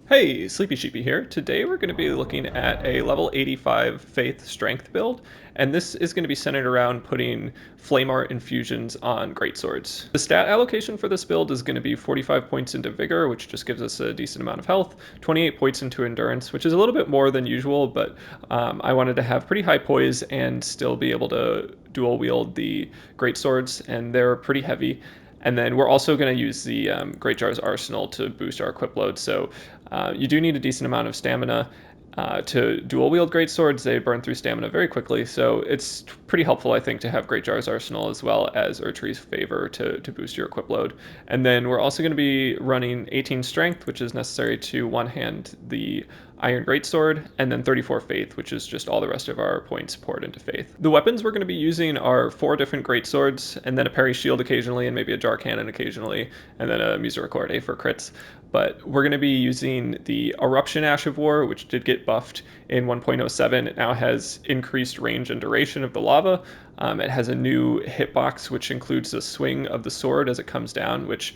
Hey, Sleepy Sheepy here. Today we're going to be looking at a level 85 Faith Strength build, and this is going to be centered around putting Flame Art infusions on greatswords. The stat allocation for this build is going to be 45 points into Vigor, which just gives us a decent amount of health, 28 points into Endurance, which is a little bit more than usual, but I wanted to have pretty high poise and still be able to dual wield the greatswords, and they're pretty heavy. And then we're also going to use the Great Jar's Arsenal to boost our equip load. So you do need a decent amount of stamina to dual wield great swords. They burn through stamina very quickly, so it's pretty helpful, I think, to have Great Jar's Arsenal as well as Urtree's Favor to boost your equip load. And then we're also going to be running 18 Strength, which is necessary to one-hand the Iron Greatsword, and then 34 Faith, which is just all the rest of our points poured into Faith. The weapons we're going to be using are 4 different Greatswords, and then a Parry Shield occasionally, and maybe a Jar Cannon occasionally, and then a Misericordia for crits. But we're going to be using the Eruption Ash of War, which did get buffed in 1.07. It now has increased range and duration of the lava. It has a new hitbox, which includes the swing of the sword as it comes down, which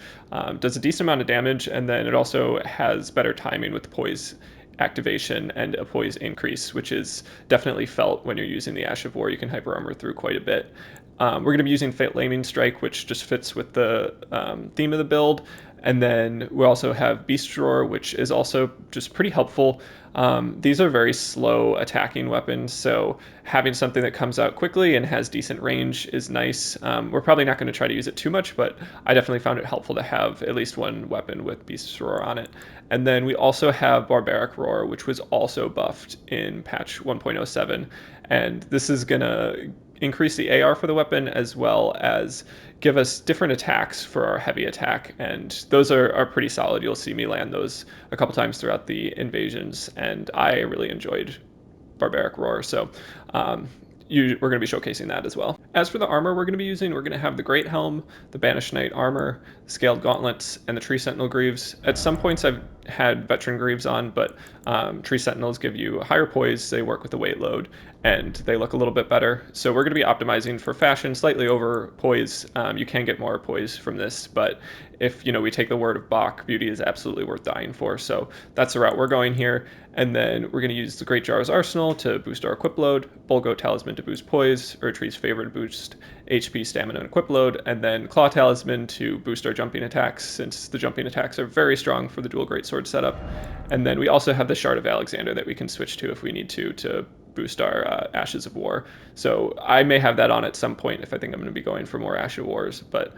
does a decent amount of damage, and then it also has better timing with poise activation and a poise increase, which is definitely felt when you're using the Ash of War. You can hyper armor through quite a bit. We're going to be using Flaming Strike, which just fits with the theme of the build. And then we also have Beast Roar, which is also just pretty helpful. These are very slow attacking weapons, so having something that comes out quickly and has decent range is nice. We're probably not going to try to use it too much, but I definitely found it helpful to have at least one weapon with Beast Roar on it. And then we also have Barbaric Roar, which was also buffed in patch 1.07, and this is going to increase the AR for the weapon as well as give us different attacks for our heavy attack, and those are pretty solid. You'll see me land those a couple times throughout the invasions, and I really enjoyed Barbaric Roar, so we're going to be showcasing that as well. As for the armor we're going to be using, we're going to have the Great Helm, the Banished Knight armor, Scaled Gauntlets, and the Tree Sentinel Greaves. At some points I've had Veteran Greaves on, but Tree Sentinels give you higher poise, they work with the weight load, and they look a little bit better. So we're going to be optimizing for fashion, slightly over poise. You can get more poise from this, but if we take the word of Bach, beauty is absolutely worth dying for. So that's the route we're going here. And then we're going to use the Great Jar's Arsenal to boost our equip load, Bulgo Talisman to boost poise, Urtree's Favor to boost HP, stamina, and equip load, and then Claw Talisman to boost our jumping attacks, since the jumping attacks are very strong for the dual greatsword setup. And then we also have the Shard of Alexander that we can switch to if we need to boost our Ashes of War. So I may have that on at some point if I think I'm going to be going for more Ash of Wars, but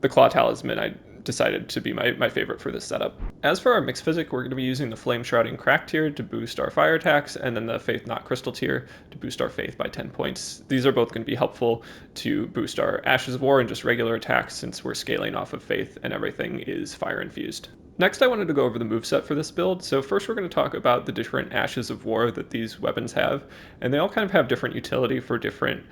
the Claw Talisman I decided to be my favorite for this setup. As for our mixed physic, we're going to be using the Flame Shrouding Crack tier to boost our fire attacks, and then the Faith Not Crystal tier to boost our Faith by 10 points. These are both going to be helpful to boost our Ashes of War and just regular attacks, since we're scaling off of Faith and everything is fire infused. Next, I wanted to go over the moveset for this build. So first we're going to talk about the different Ashes of War that these weapons have, and they all kind of have different utility for different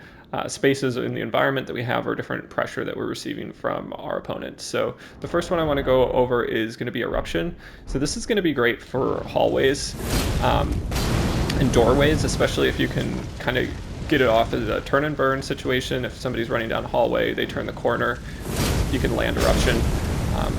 spaces in the environment that we have, or different pressure that we're receiving from our opponents. So the first one I want to go over is going to be Eruption. So this is going to be great for hallways and doorways, especially if you can kind of get it off as a turn and burn situation. If somebody's running down a hallway, they turn the corner, you can land Eruption.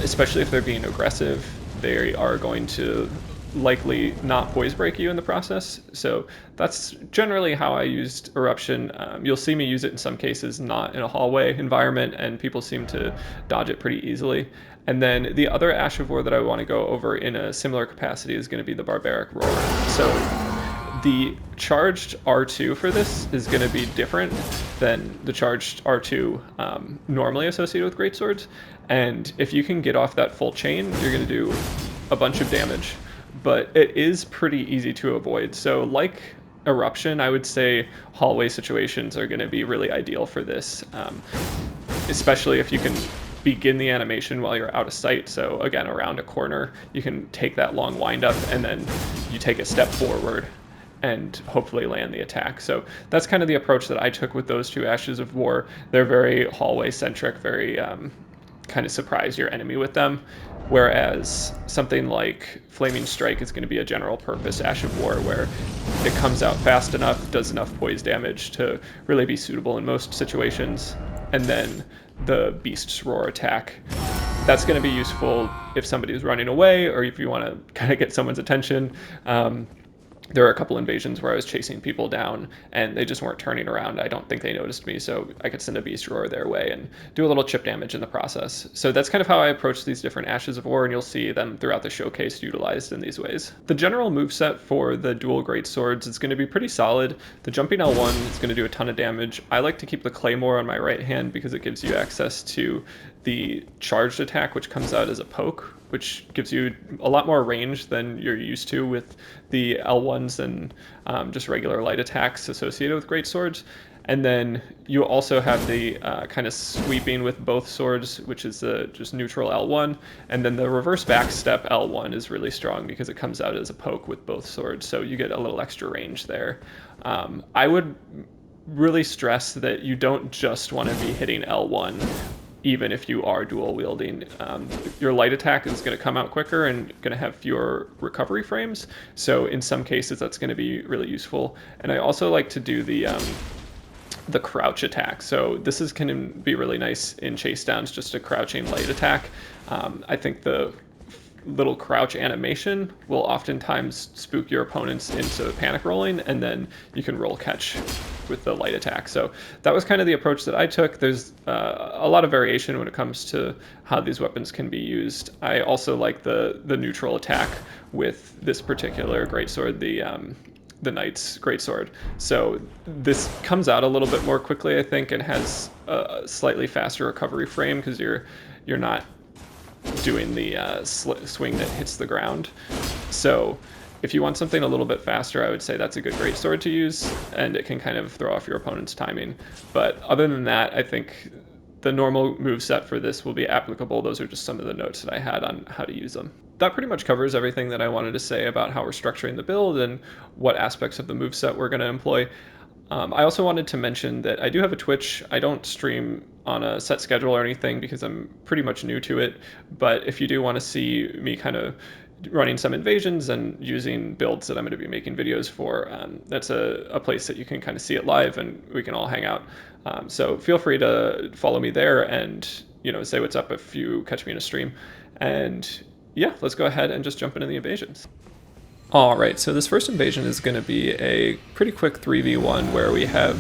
Especially if they're being aggressive, they are going to likely not poise break you in the process. So that's generally how I used Eruption. You'll see me use it in some cases not in a hallway environment, and people seem to dodge it pretty easily. And then the other Ash of War that I want to go over in a similar capacity is going to be the Barbaric Roar. So the charged R2 for this is going to be different than the charged R2 normally associated with greatswords, and if you can get off that full chain, you're going to do a bunch of damage, but it is pretty easy to avoid. So like Eruption, I would say hallway situations are going to be really ideal for this, especially if you can begin the animation while you're out of sight. So again, around a corner, you can take that long wind up and then you take a step forward and hopefully land the attack. So that's kind of the approach that I took with those two Ashes of War. They're very hallway centric, very kind of surprise your enemy with them, whereas something like Flaming Strike is going to be a general purpose Ash of War, where it comes out fast enough, does enough poise damage to really be suitable in most situations, and then the Beast's Roar attack that's going to be useful if somebody's running away or if you want to kind of get someone's attention. There were a couple invasions where I was chasing people down and they just weren't turning around. I don't think they noticed me, so I could send a Beast Roar their way and do a little chip damage in the process. So that's kind of how I approach these different Ashes of War, and you'll see them throughout the showcase utilized in these ways. The general moveset for the dual greatswords is going to be pretty solid. The jumping L1 is going to do a ton of damage. I like to keep the Claymore on my right hand because it gives you access to the charged attack, which comes out as a poke, which gives you a lot more range than you're used to with the L1s and just regular light attacks associated with greatswords. And then you also have the kind of sweeping with both swords, which is the just neutral L1. And then the reverse backstep L1 is really strong because it comes out as a poke with both swords, so you get a little extra range there. I would really stress that you don't just want to be hitting L1 even if you are dual wielding. Your light attack is going to come out quicker and going to have fewer recovery frames. So in some cases, that's going to be really useful. And I also like to do the crouch attack. So this is going to be really nice in chase downs, just a crouching light attack. I think the little crouch animation will oftentimes spook your opponents into panic rolling, and then you can roll catch with the light attack. So that was kind of the approach that I took. There's a lot of variation when it comes to how these weapons can be used. I also like the neutral attack with this particular greatsword, the Knight's greatsword. So this comes out a little bit more quickly, I think, and has a slightly faster recovery frame because you're not doing the swing that hits the ground. So if you want something a little bit faster, I would say that's a good greatsword to use, and it can kind of throw off your opponent's timing. But other than that, I think the normal moveset for this will be applicable. Those are just some of the notes that I had on how to use them. That pretty much covers everything that I wanted to say about how we're structuring the build and what aspects of the moveset we're going to employ. I also wanted to mention that I do have a Twitch. I don't stream on a set schedule or anything because I'm pretty much new to it. But if you do want to see me kind of running some invasions and using builds that I'm going to be making videos for, that's a place that you can kind of see it live and we can all hang out. So feel free to follow me there and, say what's up if you catch me in a stream. And yeah, let's go ahead and just jump into the invasions. Alright, so this first invasion is going to be a pretty quick 3v1 where we have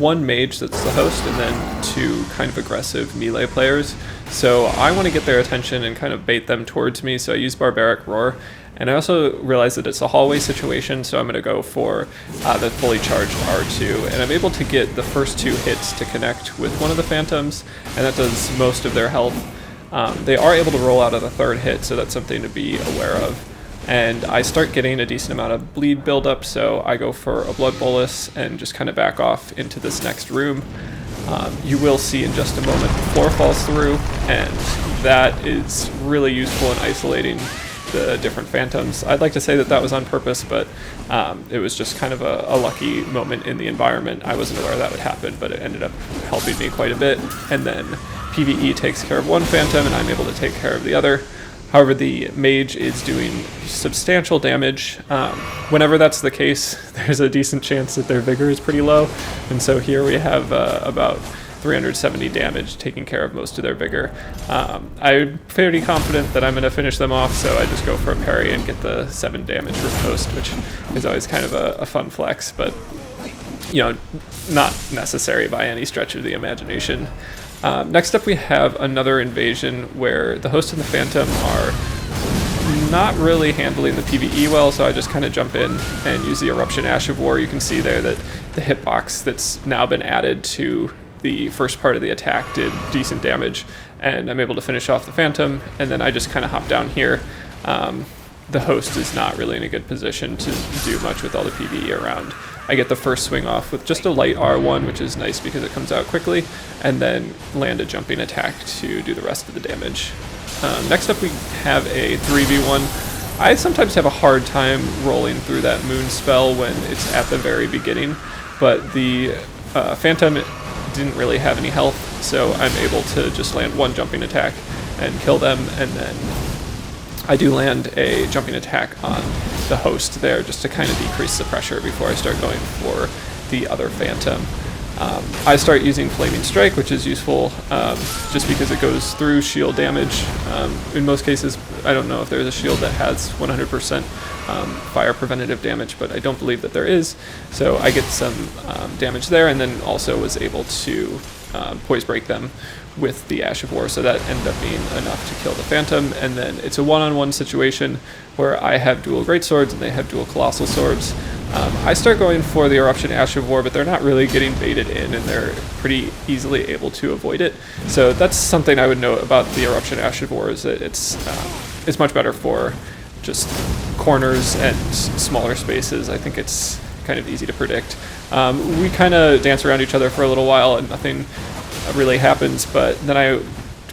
one mage that's the host and then two kind of aggressive melee players. So I want to get their attention and kind of bait them towards me, so I use Barbaric Roar. And I also realize that it's a hallway situation, so I'm going to go for the fully charged R2. And I'm able to get the first two hits to connect with one of the Phantoms, and that does most of their health. They are able to roll out of the third hit, so that's something to be aware of. And I start getting a decent amount of bleed buildup, so I go for a blood bolus and just kind of back off into this next room. You will see in just a moment the floor falls through, and that is really useful in isolating the different Phantoms. I'd like to say that was on purpose, but it was just kind of a lucky moment in the environment. I wasn't aware that would happen, but it ended up helping me quite a bit. And then PvE takes care of one Phantom, and I'm able to take care of the other. However, the mage is doing substantial damage. Whenever that's the case, there's a decent chance that their vigor is pretty low. And so here we have about 370 damage, taking care of most of their vigor. I'm pretty confident that I'm going to finish them off, so I just go for a parry and get the 7 damage riposte, which is always kind of a fun flex, but not necessary by any stretch of the imagination. Next up we have another invasion where the host and the Phantom are not really handling the PvE well, so I just kind of jump in and use the Eruption Ash of War. You can see there that the hitbox that's now been added to the first part of the attack did decent damage, and I'm able to finish off the Phantom, and then I just kind of hop down here. The host is not really in a good position to do much with all the PvE around. I get the first swing off with just a light R1, which is nice because it comes out quickly, and then land a jumping attack to do the rest of the damage. Next up we have a 3v1. I sometimes have a hard time rolling through that moon spell when it's at the very beginning, but the Phantom didn't really have any health, so I'm able to just land one jumping attack and kill them, and then I do land a jumping attack on the host there just to kind of decrease the pressure before I start going for the other Phantom. I start using Flaming Strike, which is useful just because it goes through shield damage. In most cases, I don't know if there's a shield that has 100% fire preventative damage, but I don't believe that there is. So I get some damage there, and then also was able to poise break them with the Ash of War, so that ended up being enough to kill the Phantom. And then it's a one-on-one situation where I have dual Greatswords and they have dual Colossal Swords. I start going for the Eruption Ash of War, but they're not really getting baited in, and they're pretty easily able to avoid it. So that's something I would note about the Eruption Ash of War, is that it's much better for just corners and smaller spaces. I think it's kind of easy to predict. We kind of dance around each other for a little while and nothing really happens, but then I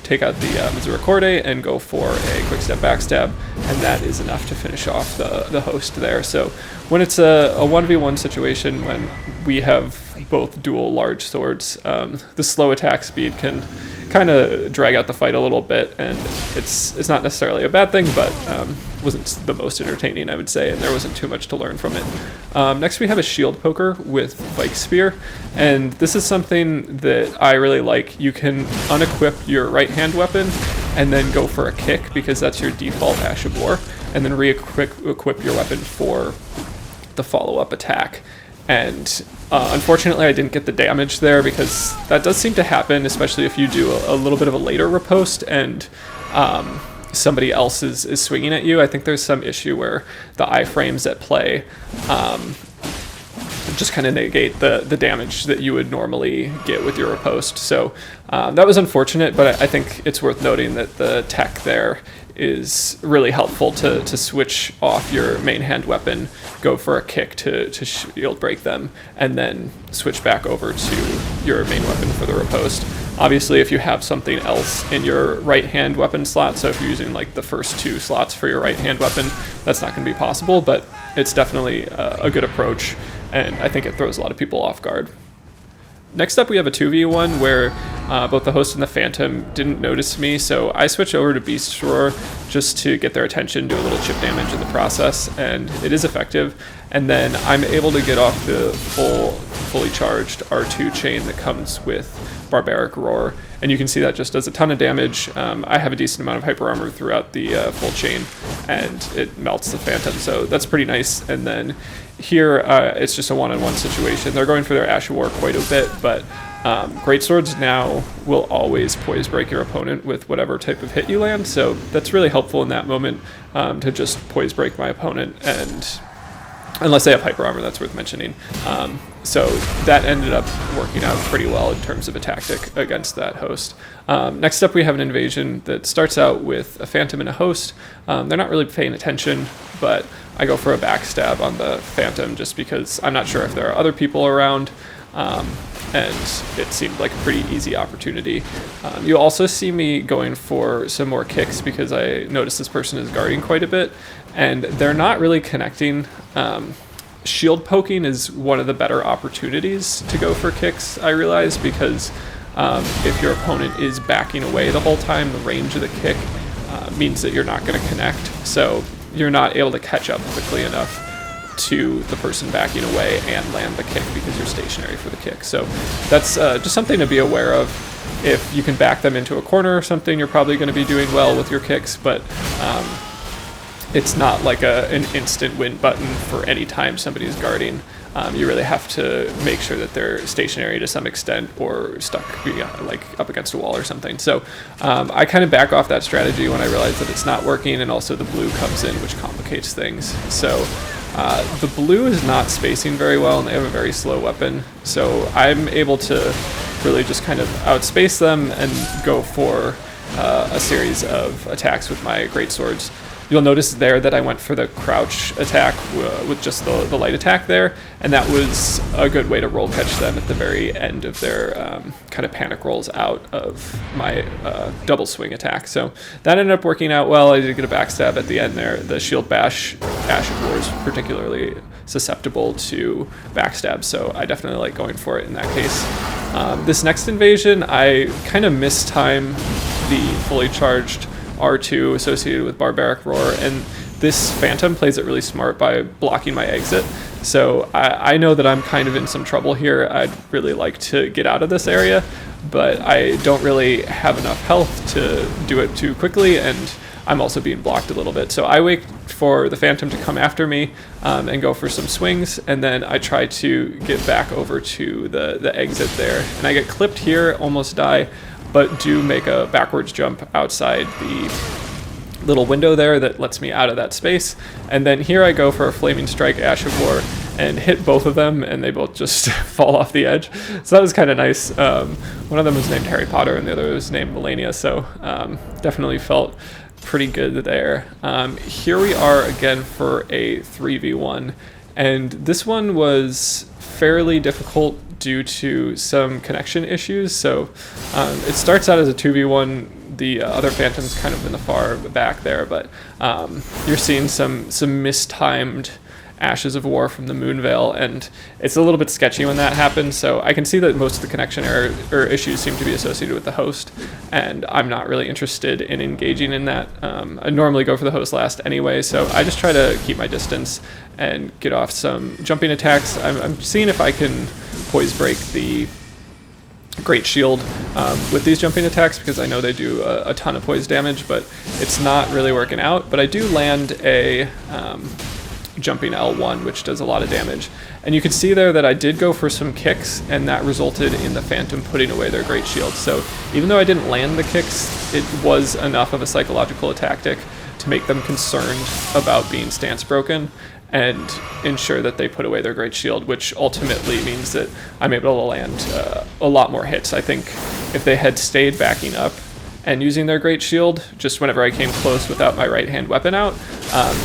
take out the Misericordia and go for a quick step backstab, and that is enough to finish off the host there. So when it's a 1v1 situation, when we have both dual large swords, the slow attack speed can kind of drag out the fight a little bit, and it's not necessarily a bad thing, but wasn't the most entertaining, I would say, and there wasn't too much to learn from it. Next we have a Shield Poker with Vike Spear, and this is something that I really like. You can unequip your right hand weapon and then go for a kick, because that's your default Ash of War, and then re-equip your weapon for the follow-up attack. And unfortunately I didn't get the damage there, because that does seem to happen, especially if you do a little bit of a later riposte and somebody else is swinging at you. I think there's some issue where the iframes at play just kind of negate the damage that you would normally get with your riposte. So that was unfortunate, but I think it's worth noting that the tech there is really helpful to switch off your main hand weapon, go for a kick to shield break them, and then switch back over to your main weapon for the riposte. Obviously, if you have something else in your right hand weapon slot, so if you're using like the first 2 slots for your right hand weapon, that's not going to be possible, but it's definitely a good approach, and I think it throws a lot of people off guard. Next up, we have a 2v1 where both the host and the Phantom didn't notice me, so I switch over to Beast Roar just to get their attention, do a little chip damage in the process, and it is effective. And then I'm able to get off the fully charged R2 chain that comes with Barbaric Roar, and you can see that just does a ton of damage. I have a decent amount of hyper armor throughout the full chain, and it melts the Phantom, so that's pretty nice. And then here, it's just a one-on-one situation. They're going for their Ash of War quite a bit, but Greatswords now will always poise break your opponent with whatever type of hit you land, so that's really helpful in that moment, to just poise break my opponent, and unless they have hyper armor, that's worth mentioning. So that ended up working out pretty well in terms of a tactic against that host. Next up, we have an invasion that starts out with a Phantom and a host. They're not really paying attention, but I go for a backstab on the Phantom just because I'm not sure if there are other people around, and it seemed like a pretty easy opportunity. You'll also see me going for some more kicks because I noticed this person is guarding quite a bit, and they're not really connecting. Shield poking is one of the better opportunities to go for kicks, I realize, because if your opponent is backing away the whole time, the range of the kick means that you're not going to connect, so you're not able to catch up quickly enough to the person backing away and land the kick because you're stationary for the kick. So that's just something to be aware of. If you can back them into a corner or something, you're probably going to be doing well with your kicks, but it's not like an instant win button for any time somebody's guarding. You really have to make sure that they're stationary to some extent or stuck like up against a wall or something. So I kind of back off that strategy when I realize that it's not working, and also the blue comes in, which complicates things. So the blue is not spacing very well, and they have a very slow weapon. So I'm able to really just kind of outspace them and go for a series of attacks with my greatswords. You'll notice there that I went for the crouch attack with just the light attack there, and that was a good way to roll catch them at the very end of their kind of panic rolls out of my double swing attack. So that ended up working out well. I did get a backstab at the end there. The shield bash Ash of War is particularly susceptible to backstab, so I definitely like going for it in that case. This next invasion, I kind of mistime the fully charged R2 associated with Barbaric Roar, and this Phantom plays it really smart by blocking my exit. So I know that I'm kind of in some trouble here. I'd really like to get out of this area, but I don't really have enough health to do it too quickly, and I'm also being blocked a little bit. So I wait for the Phantom to come after me and go for some swings, and then I try to get back over to the exit there. And I get clipped here, almost die, but do make a backwards jump outside the little window there that lets me out of that space. And then here I go for a Flaming Strike Ash of War and hit both of them, and they both just fall off the edge. So that was kind of nice. One of them was named Harry Potter and the other was named Melania, so definitely felt pretty good there. Here we are again for a 3v1, and this one was fairly difficult due to some connection issues. So it starts out as a 2v1. The other Phantom's kind of in the far back there, but you're seeing some mistimed Ashes of War from the Moonveil, and it's a little bit sketchy when that happens. So I can see that most of the connection error or issues seem to be associated with the host, and I'm not really interested in engaging in that. I normally go for the host last anyway, so I just try to keep my distance and get off some jumping attacks. I'm seeing if I can poise break the Great Shield with these jumping attacks, because I know they do a ton of poise damage, but it's not really working out. But I do land a jumping L1, which does a lot of damage. And you can see there that I did go for some kicks, and that resulted in the Phantom putting away their Great Shield. So even though I didn't land the kicks, it was enough of a psychological tactic to make them concerned about being stance broken and ensure that they put away their Great Shield, which ultimately means that I'm able to land a lot more hits. I think if they had stayed backing up and using their Great Shield just whenever I came close without my right hand weapon out,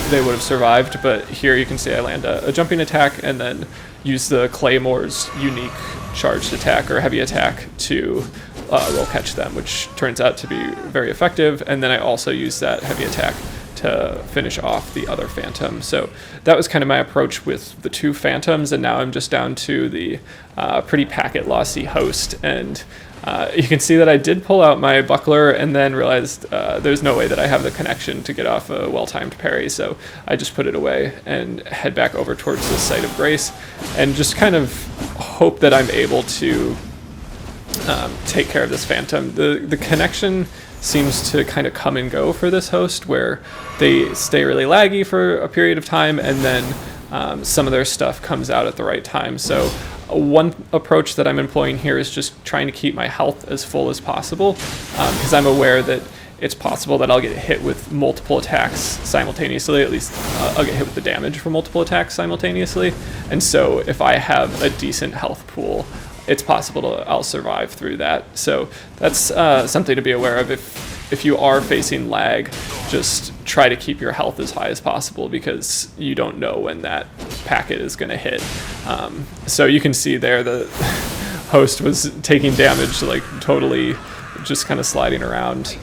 they would have survived. But here you can see I land a jumping attack and then use the Claymore's unique charged attack or heavy attack to roll catch them, which turns out to be very effective. And then I also use that heavy attack to finish off the other Phantom. So that was kind of my approach with the two Phantoms, and now I'm just down to the pretty packet lossy host. And you can see that I did pull out my buckler and then realized there's no way that I have the connection to get off a well-timed parry, so I just put it away and head back over towards the Site of Grace and just kind of hope that I'm able to take care of this Phantom. The connection seems to kind of come and go for this host, where they stay really laggy for a period of time, and then some of their stuff comes out at the right time. So one approach that I'm employing here is just trying to keep my health as full as possible, because I'm aware that it's possible that I'll get hit with multiple attacks simultaneously. At least I'll get hit with the damage from multiple attacks simultaneously. And so if I have a decent health pool, it's possible I'll survive through that. So that's something to be aware of. If you are facing lag, just try to keep your health as high as possible, because you don't know when that packet is going to hit. So you can see there the host was taking damage, like totally just kind of sliding around.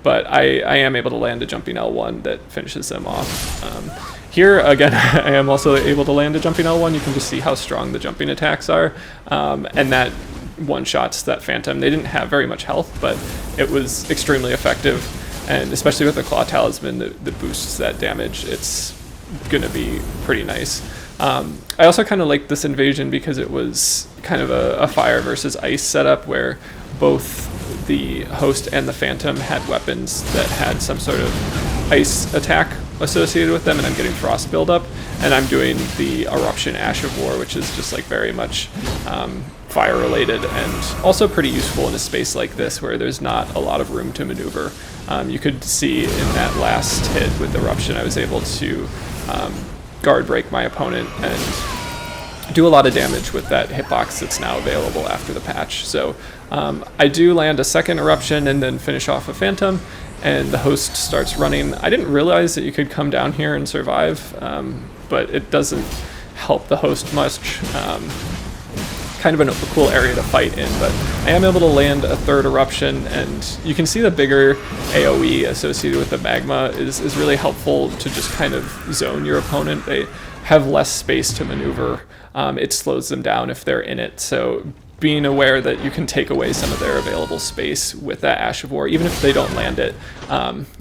But I am able to land a jumping L1 that finishes them off. Here, again, I am also able to land a jumping L1. You can just see how strong the jumping attacks are. And that one-shots that Phantom. They didn't have very much health, but it was extremely effective. And especially with the Claw Talisman that boosts that damage, it's going to be pretty nice. I also kind of liked this invasion because it was kind of a fire versus ice setup, where both the host and the Phantom had weapons that had some sort of ice attack associated with them, and I'm getting frost buildup, and I'm doing the Eruption Ash of War, which is just like very much fire related, and also pretty useful in a space like this where there's not a lot of room to maneuver. You could see in that last hit with Eruption, I was able to guard break my opponent and do a lot of damage with that hitbox that's now available after the patch. So I do land a second Eruption and then finish off a Phantom, and the host starts running. I didn't realize that you could come down here and survive, but it doesn't help the host much. Kind of a cool area to fight in, but I am able to land a third Eruption, and you can see the bigger AoE associated with the magma is really helpful to just kind of zone your opponent. They have less space to maneuver. It slows them down if they're in it, so being aware that you can take away some of their available space with that Ash of War, even if they don't land it.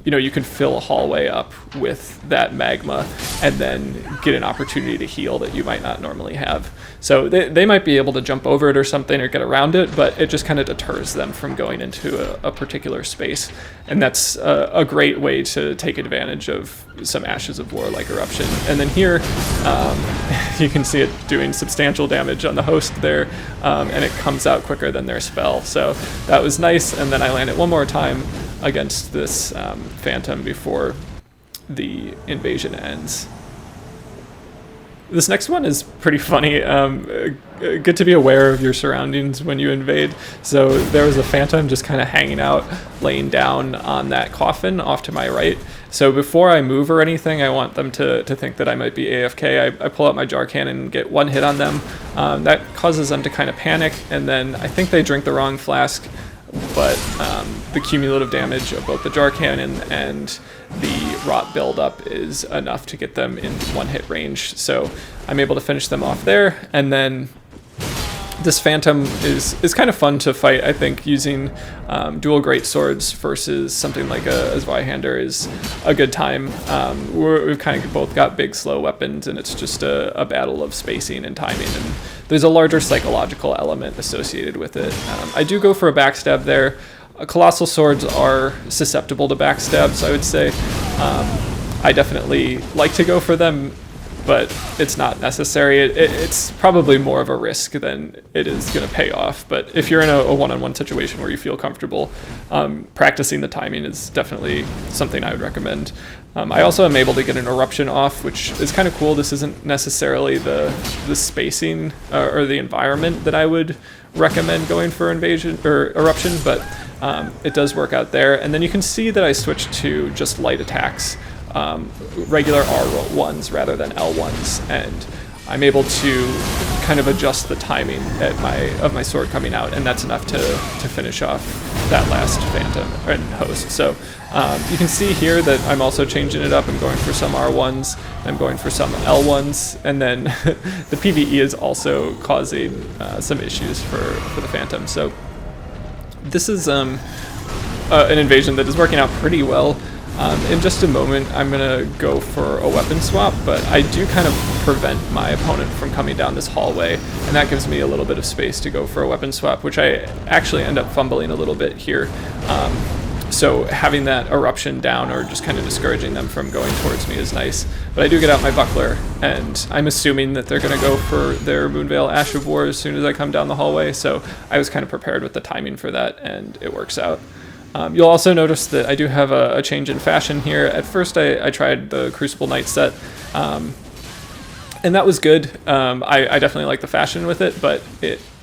You know, you can fill a hallway up with that magma and then get an opportunity to heal that you might not normally have. So they might be able to jump over it or something or get around it, but it just kind of deters them from going into a particular space. And that's a great way to take advantage of some Ashes of War like Eruption. And then here, you can see it doing substantial damage on the host there, and it comes out quicker than their spell. So that was nice, and then I land it one more time against this Phantom before the invasion ends. This next one is pretty funny. Good to be aware of your surroundings when you invade. So there was a Phantom just kind of hanging out, laying down on that coffin off to my right. So before I move or anything, I want them to think that I might be AFK. I pull out my jar cannon and get one hit on them. That causes them to kind of panic, and then I think they drink the wrong flask, but the cumulative damage of both the jar cannon and the rot buildup is enough to get them in one hit range. So I'm able to finish them off there, and then this Phantom is kind of fun to fight, I think. Using dual greatswords versus something like a Zweihander is a good time. We've kind of both got big, slow weapons, and it's just a battle of spacing and timing, and there's a larger psychological element associated with it. I do go for a backstab there. Colossal swords are susceptible to backstabs, I would say. I definitely like to go for them, but it's not necessary. It's probably more of a risk than it is going to pay off. But if you're in a one-on-one situation where you feel comfortable, practicing the timing is definitely something I would recommend. I also am able to get an Eruption off, which is kind of cool. This isn't necessarily the spacing or the environment that I would recommend going for invasion or Eruption, but it does work out there. And then you can see that I switched to just light attacks, regular R1s rather than L1s, and I'm able to kind of adjust the timing of my sword coming out, and that's enough to finish off that last Phantom and host. So you can see here that I'm also changing it up. I'm going for some R1s, I'm going for some L1s, and then the PvE is also causing some issues for the Phantom. So this is an invasion that is working out pretty well. In just a moment, I'm going to go for a weapon swap, but I do kind of prevent my opponent from coming down this hallway, and that gives me a little bit of space to go for a weapon swap, which I actually end up fumbling a little bit here. So having that Eruption down or just kind of discouraging them from going towards me is nice. But I do get out my buckler, and I'm assuming that they're going to go for their Moonveil Ash of War as soon as I come down the hallway, so I was kind of prepared with the timing for that, and it works out. You'll also notice that I do have a change in fashion here. At first I tried the Crucible Knight set, and that was good. I definitely like the fashion with it, but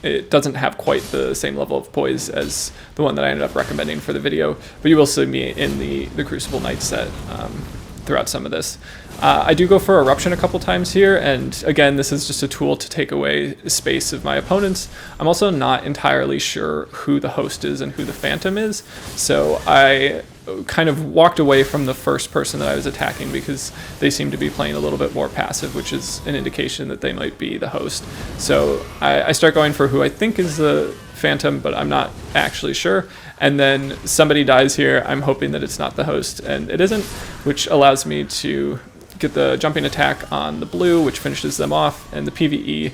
it doesn't have quite the same level of poise as the one that I ended up recommending for the video. But you will see me in the Crucible Knight set throughout some of this. I do go for Eruption a couple times here, and again, this is just a tool to take away space of my opponents. I'm also not entirely sure who the host is and who the Phantom is, so I kind of walked away from the first person that I was attacking because they seem to be playing a little bit more passive, which is an indication that they might be the host. So I start going for who I think is the Phantom, but I'm not actually sure. And then somebody dies here. I'm hoping that it's not the host, and it isn't, which allows me to get the jumping attack on the blue, which finishes them off, and the PvE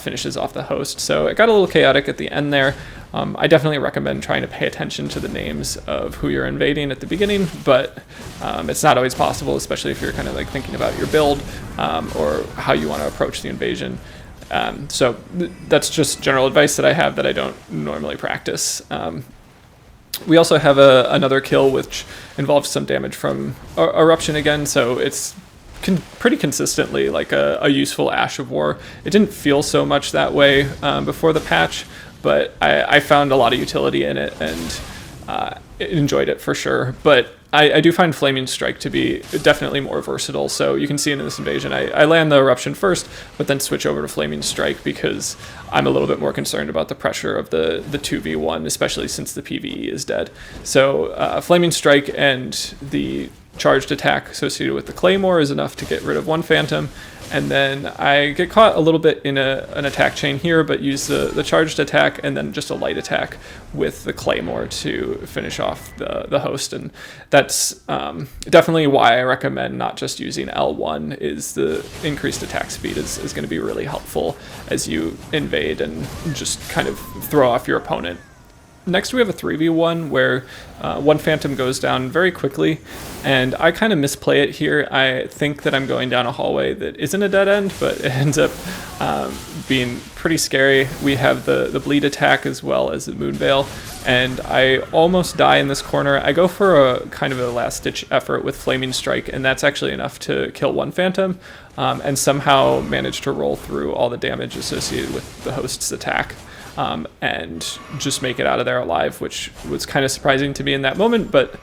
finishes off the host. So it got a little chaotic at the end there. I definitely recommend trying to pay attention to the names of who you're invading at the beginning, but it's not always possible, especially if you're kind of like thinking about your build or how you want to approach the invasion. So that's just general advice that I have that I don't normally practice. We also have another kill which involves some damage from Eruption again, so it's pretty consistently like a useful Ash of War. It didn't feel so much that way before the patch, but I found a lot of utility in it and enjoyed it for sure. But I do find Flaming Strike to be definitely more versatile, so you can see in this invasion I land the Eruption first, but then switch over to Flaming Strike because I'm a little bit more concerned about the pressure of the 2v1, especially since the PvE is dead. So Flaming Strike and the charged attack associated with the Claymore is enough to get rid of one Phantom. And then I get caught a little bit in an attack chain here, but use the charged attack and then just a light attack with the Claymore to finish off the host. And that's definitely why I recommend not just using L1, is the increased attack speed is going to be really helpful as you invade and just kind of throw off your opponent. Next we have a 3v1 where one Phantom goes down very quickly, and I kind of misplay it here. I think that I'm going down a hallway that isn't a dead end, but it ends up being pretty scary. We have the bleed attack as well as the Moonveil, and I almost die in this corner. I go for a kind of a last-ditch effort with Flaming Strike, and that's actually enough to kill one Phantom, and somehow manage to roll through all the damage associated with the host's attack. And just make it out of there alive, which was kind of surprising to me in that moment, but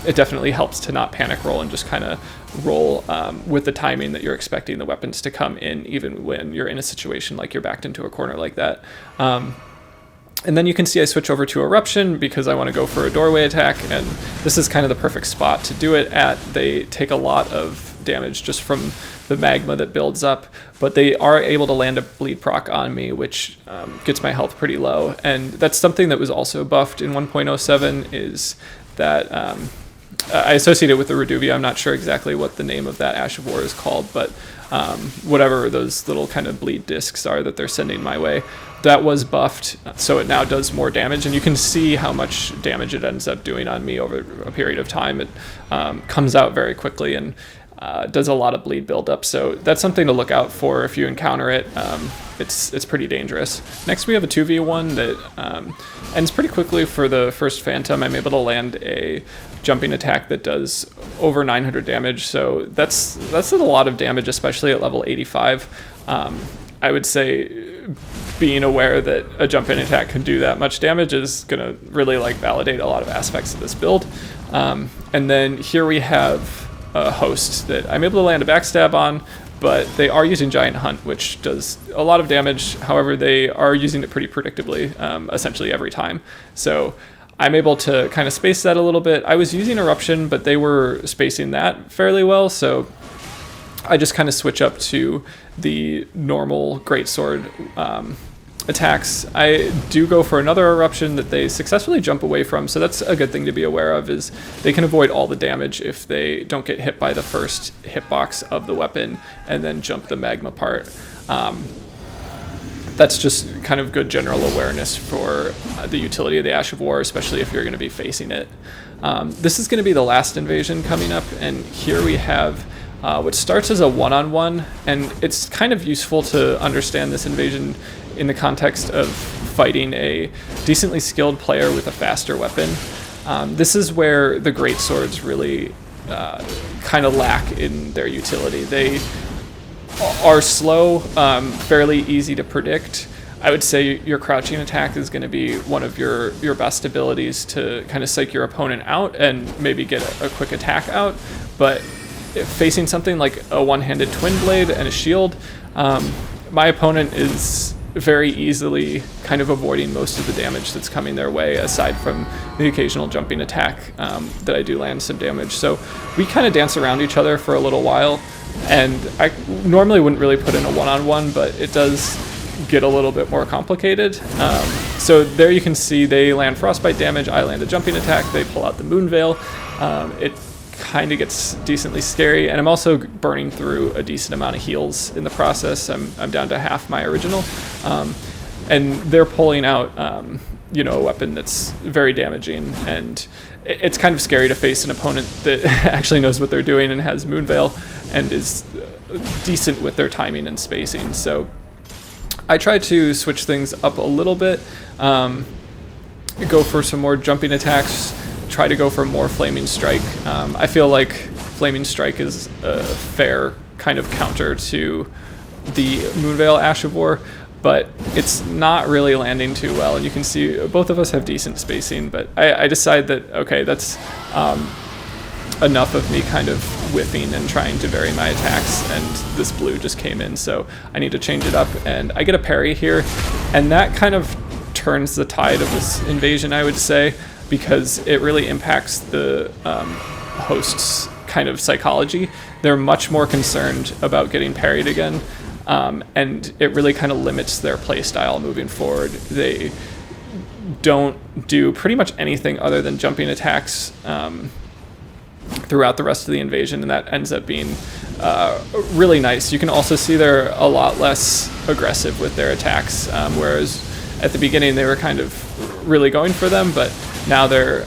it definitely helps to not panic roll and just kind of roll with the timing that you're expecting the weapons to come in, even when you're in a situation like you're backed into a corner like that. And then you can see I switch over to Eruption because I want to go for a doorway attack, and this is kind of the perfect spot to do it at. They take a lot of damage just from the magma that builds up, but they are able to land a bleed proc on me, which gets my health pretty low. And that's something that was also buffed in 1.07, is that I associate it with the Reduvia. I'm not sure exactly what the name of that Ash of War is called, but whatever those little kind of bleed discs are that they're sending my way, that was buffed, so it now does more damage, and you can see how much damage it ends up doing on me over a period of time. It comes out very quickly and does a lot of bleed buildup, so that's something to look out for if you encounter it. It's pretty dangerous. Next we have a 2v1 that ends pretty quickly for the first Phantom. I'm able to land a jumping attack that does over 900 damage, so that's a lot of damage, especially at level 85. I would say being aware that a jumping attack can do that much damage is going to really validate a lot of aspects of this build. And then here we have a host that I'm able to land a backstab on, but they are using Giant Hunt, which does a lot of damage. However, they are using it pretty predictably, essentially every time. So I'm able to kind of space that a little bit. I was using Eruption, but they were spacing that fairly well, so I just kind of switch up to the normal Greatsword attacks. I do go for another Eruption that they successfully jump away from, so that's a good thing to be aware of, is they can avoid all the damage if they don't get hit by the first hitbox of the weapon and then jump the magma part. That's just kind of good general awareness for the utility of the Ash of War, especially if you're going to be facing it. This is going to be the last invasion coming up, and here we have what starts as a one-on-one, and it's kind of useful to understand this invasion in the context of fighting a decently skilled player with a faster weapon. This is where the greatswords really kind of lack in their utility. They are slow, fairly easy to predict. I would say your crouching attack is going to be one of your best abilities to kind of psych your opponent out and maybe get a quick attack out. But if facing something like a one-handed twin blade and a shield, my opponent is very easily kind of avoiding most of the damage that's coming their way, aside from the occasional jumping attack that I do land some damage. So we kind of dance around each other for a little while, and I normally wouldn't really put in a one-on-one, but it does get a little bit more complicated. So there you can see they land frostbite damage, I land a jumping attack, they pull out the Moonveil. It kind of gets decently scary, and I'm also burning through a decent amount of heals in the process. I'm down to half my original, and they're pulling out a weapon that's very damaging, and it's kind of scary to face an opponent that actually knows what they're doing and has Moonveil and is decent with their timing and spacing. So I try to switch things up a little bit, go for some more jumping attacks, try to go for more Flaming Strike. I feel like Flaming Strike is a fair kind of counter to the Moonveil Ash of War, but it's not really landing too well, and you can see both of us have decent spacing, but I decide that, okay, that's enough of me kind of whiffing and trying to vary my attacks, and this blue just came in, so I need to change it up, and I get a parry here, and that kind of turns the tide of this invasion, I would say, because it really impacts the host's kind of psychology. They're much more concerned about getting parried again, and it really kind of limits their play style moving forward. They don't do pretty much anything other than jumping attacks throughout the rest of the invasion, and that ends up being really nice. You can also see they're a lot less aggressive with their attacks, whereas at the beginning they were kind of really going for them, but now they're,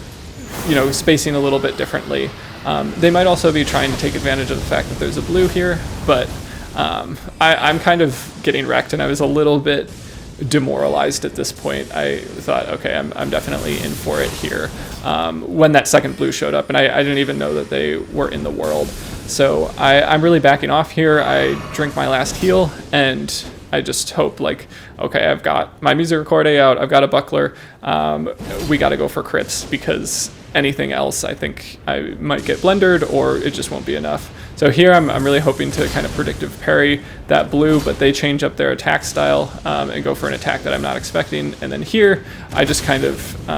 you know, spacing a little bit differently. They might also be trying to take advantage of the fact that there's a blue here, but I'm kind of getting wrecked, and I was a little bit demoralized at this point. I thought, okay, I'm definitely in for it here, when that second blue showed up, and I didn't even know that they were in the world. So I'm really backing off here. I drink my last heal, and I just hope, like, okay, I've got my Misericordia out, I've got a buckler, we got to go for crits, because anything else I think I might get blendered or it just won't be enough. So here I'm really hoping to kind of predictive parry that blue, but they change up their attack style and go for an attack that I'm not expecting. And then here I just kind of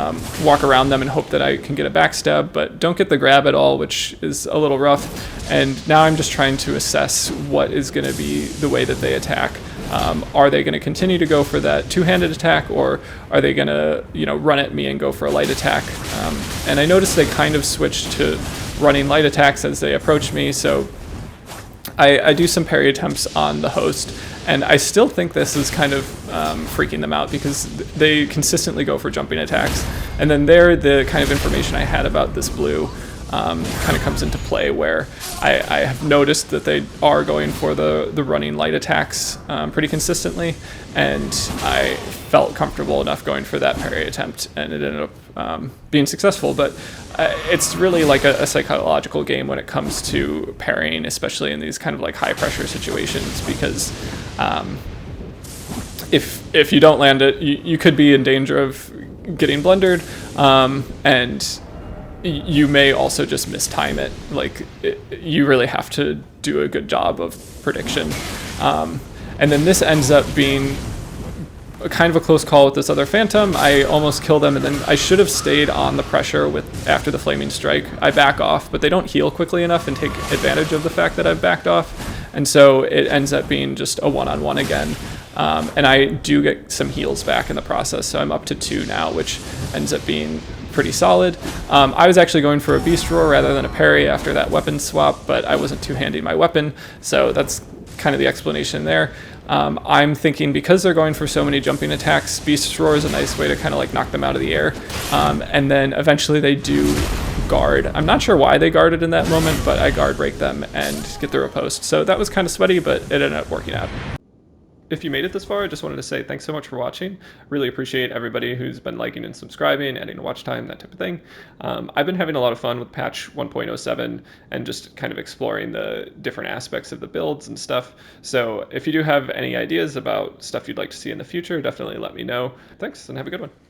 walk around them and hope that I can get a backstab, but don't get the grab at all, which is a little rough. And now I'm just trying to assess what is going to be the way that they attack. Are they going to continue to go for that two-handed attack, or are they going to, you know, run at me and go for a light attack? And I noticed they kind of switched to running light attacks as they approach me, so I do some parry attempts on the host, and I still think this is kind of freaking them out, because they consistently go for jumping attacks. And then there, the kind of information I had about this blue kind of comes into play, where I have noticed that they are going for the running light attacks pretty consistently, and I felt comfortable enough going for that parry attempt, and it ended up being successful. But it's really like a psychological game when it comes to parrying, especially in these kind of like high pressure situations, because if you don't land it, you could be in danger of getting blundered, and you may also just mistime it. Like, you really have to do a good job of prediction. And then this ends up being kind of a close call with this other Phantom. I almost kill them, and then I should have stayed on the pressure after the Flaming Strike. I back off, but they don't heal quickly enough and take advantage of the fact that I've backed off. And so it ends up being just a one-on-one again. And I do get some heals back in the process, so I'm up to 2 now, which ends up being pretty solid. I was actually going for a Beast Roar rather than a parry after that weapon swap, but I wasn't two-handing my weapon, so that's kind of the explanation there. I'm thinking, because they're going for so many jumping attacks, Beast Roar is a nice way to kind of like knock them out of the air, and then eventually they do guard. I'm not sure why they guarded in that moment, but I guard break them and get the riposte. So that was kind of sweaty, but it ended up working out. If you made it this far, I just wanted to say thanks so much for watching. Really appreciate everybody who's been liking and subscribing, adding watch time, that type of thing. I've been having a lot of fun with patch 1.07 and just kind of exploring the different aspects of the builds and stuff. So if you do have any ideas about stuff you'd like to see in the future, definitely let me know. Thanks, and have a good one.